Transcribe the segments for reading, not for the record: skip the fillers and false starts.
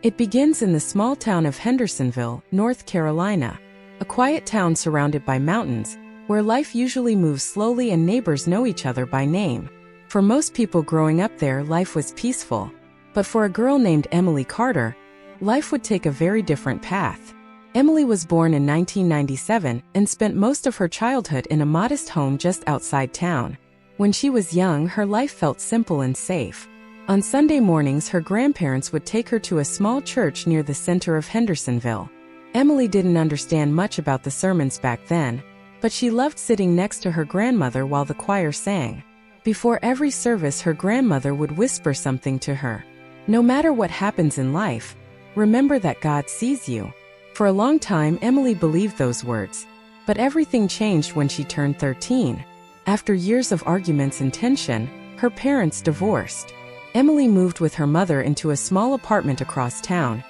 It begins in the small town of Hendersonville, North Carolina, a quiet town surrounded by mountains, where life usually moves slowly and neighbors know each other by name. For most people growing up there, life was peaceful. But for a girl named Emily Carter, life would take a very different path. Emily was born in 1997 and spent most of her childhood in a modest home just outside town. When she was young, her life felt simple and safe. On Sunday mornings, her grandparents would take her to a small church near the center of Hendersonville. Emily didn't understand much about the sermons back then, but she loved sitting next to her grandmother while the choir sang. Before every service, her grandmother would whisper something to her. No matter what happens in life, remember that God sees you. For a long time, Emily believed those words. But everything changed when she turned 13. After years of arguments and tension, her parents divorced. Emily moved with her mother into a small apartment across town,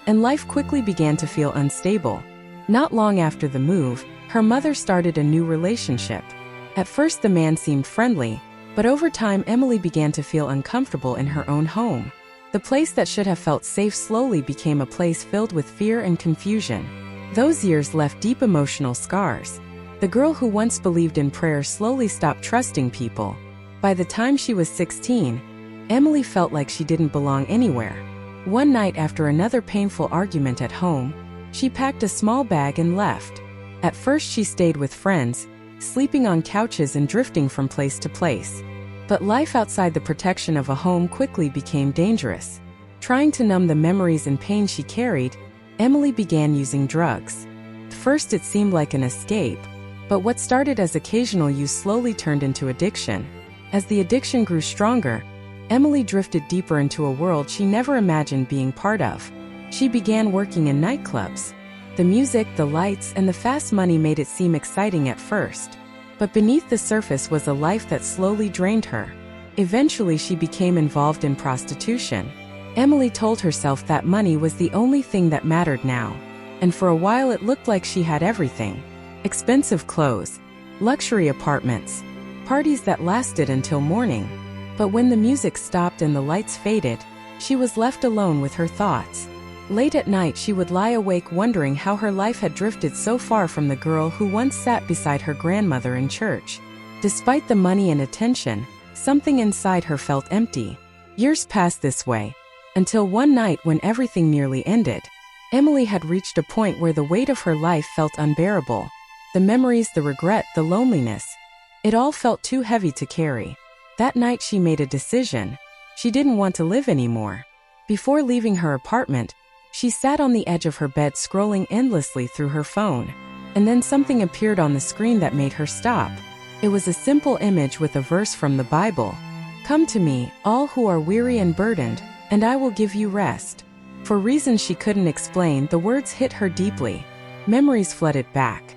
and life quickly began to feel unstable. Not long after the move, her mother started a new relationship. At first, the man seemed friendly, but over time, Emily began to feel uncomfortable in her own home. The place that should have felt safe slowly became a place filled with fear and confusion. Those years left deep emotional scars. The girl who once believed in prayer slowly stopped trusting people. By the time she was 16, Emily felt like she didn't belong anywhere. One night, after another painful argument at home, she packed a small bag and left. At first, she stayed with friends, sleeping on couches and drifting from place to place. But life outside the protection of a home quickly became dangerous. Trying to numb the memories and pain she carried, Emily began using drugs. First, it seemed like an escape, but what started as occasional use slowly turned into addiction. As the addiction grew stronger, Emily drifted deeper into a world she never imagined being part of. She began working in nightclubs. The music, the lights, and the fast money made it seem exciting at first. But beneath the surface was a life that slowly drained her. Eventually, she became involved in prostitution. Emily told herself that money was the only thing that mattered now. And for a while, it looked like she had everything. Expensive clothes, luxury apartments, parties that lasted until morning. But when the music stopped and the lights faded, she was left alone with her thoughts. Late at night, she would lie awake wondering how her life had drifted so far from the girl who once sat beside her grandmother in church. Despite the money and attention, something inside her felt empty. Years passed this way, until one night when everything nearly ended. Emily had reached a point where the weight of her life felt unbearable. The memories, the regret, the loneliness. It all felt too heavy to carry. That night, she made a decision. She didn't want to live anymore. Before leaving her apartment, she sat on the edge of her bed scrolling endlessly through her phone. And then something appeared on the screen that made her stop. It was a simple image with a verse from the Bible. "Come to me, all who are weary and burdened, and I will give you rest." For reasons she couldn't explain, the words hit her deeply. Memories flooded back.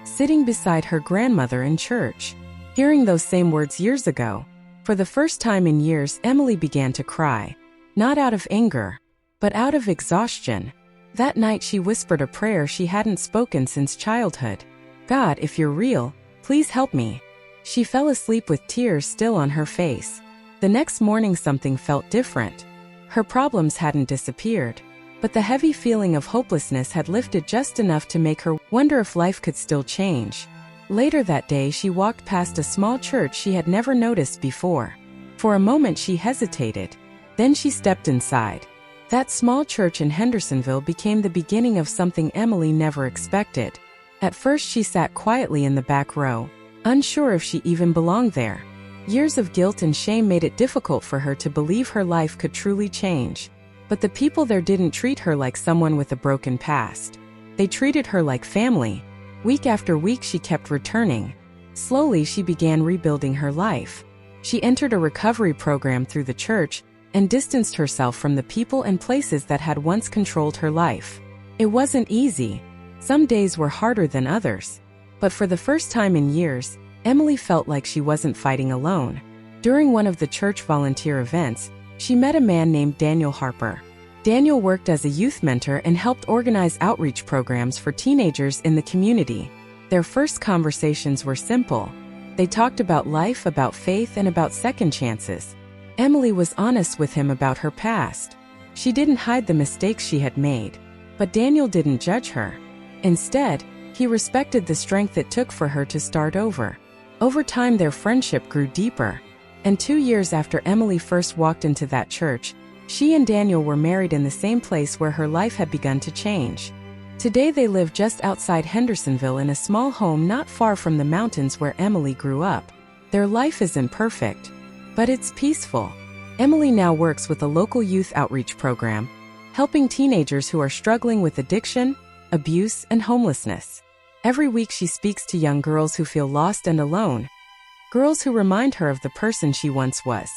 Sitting beside her grandmother in church, hearing those same words years ago. For the first time in years, Emily began to cry. Not out of anger, but out of exhaustion. That night, she whispered a prayer she hadn't spoken since childhood. "God, if you're real, please help me." She fell asleep with tears still on her face. The next morning, something felt different. Her problems hadn't disappeared, but the heavy feeling of hopelessness had lifted just enough to make her wonder if life could still change. Later that day, she walked past a small church she had never noticed before. For a moment, she hesitated. Then she stepped inside. That small church in Hendersonville became the beginning of something Emily never expected. At first, she sat quietly in the back row, unsure if she even belonged there. Years of guilt and shame made it difficult for her to believe her life could truly change. But the people there didn't treat her like someone with a broken past. They treated her like family. Week after week, she kept returning. Slowly, she began rebuilding her life. She entered a recovery program through the church and distanced herself from the people and places that had once controlled her life. It wasn't easy. Some days were harder than others. But for the first time in years, Emily felt like she wasn't fighting alone. During one of the church volunteer events, she met a man named Daniel Harper. Daniel worked as a youth mentor and helped organize outreach programs for teenagers in the community. Their first conversations were simple. They talked about life, about faith, and about second chances. Emily was honest with him about her past. She didn't hide the mistakes she had made, but Daniel didn't judge her. Instead, he respected the strength it took for her to start over. Over time, their friendship grew deeper, and 2 years after Emily first walked into that church, she and Daniel were married in the same place where her life had begun to change. Today they live just outside Hendersonville in a small home not far from the mountains where Emily grew up. Their life isn't perfect, but it's peaceful. Emily now works with a local youth outreach program, helping teenagers who are struggling with addiction, abuse, and homelessness. Every week she speaks to young girls who feel lost and alone, girls who remind her of the person she once was.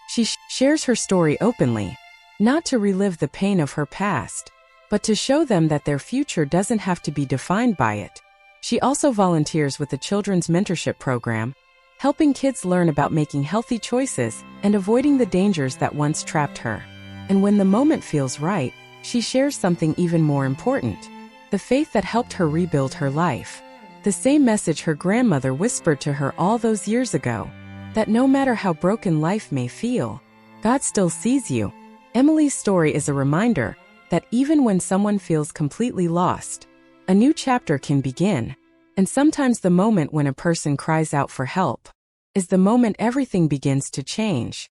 She shares her story openly, not to relive the pain of her past, but to show them that their future doesn't have to be defined by it. She also volunteers with the Children's Mentorship Program, helping kids learn about making healthy choices and avoiding the dangers that once trapped her. And when the moment feels right, she shares something even more important: the faith that helped her rebuild her life. The same message her grandmother whispered to her all those years ago, that no matter how broken life may feel, God still sees you. Emily's story is a reminder that even when someone feels completely lost, a new chapter can begin. And sometimes the moment when a person cries out for help is the moment everything begins to change.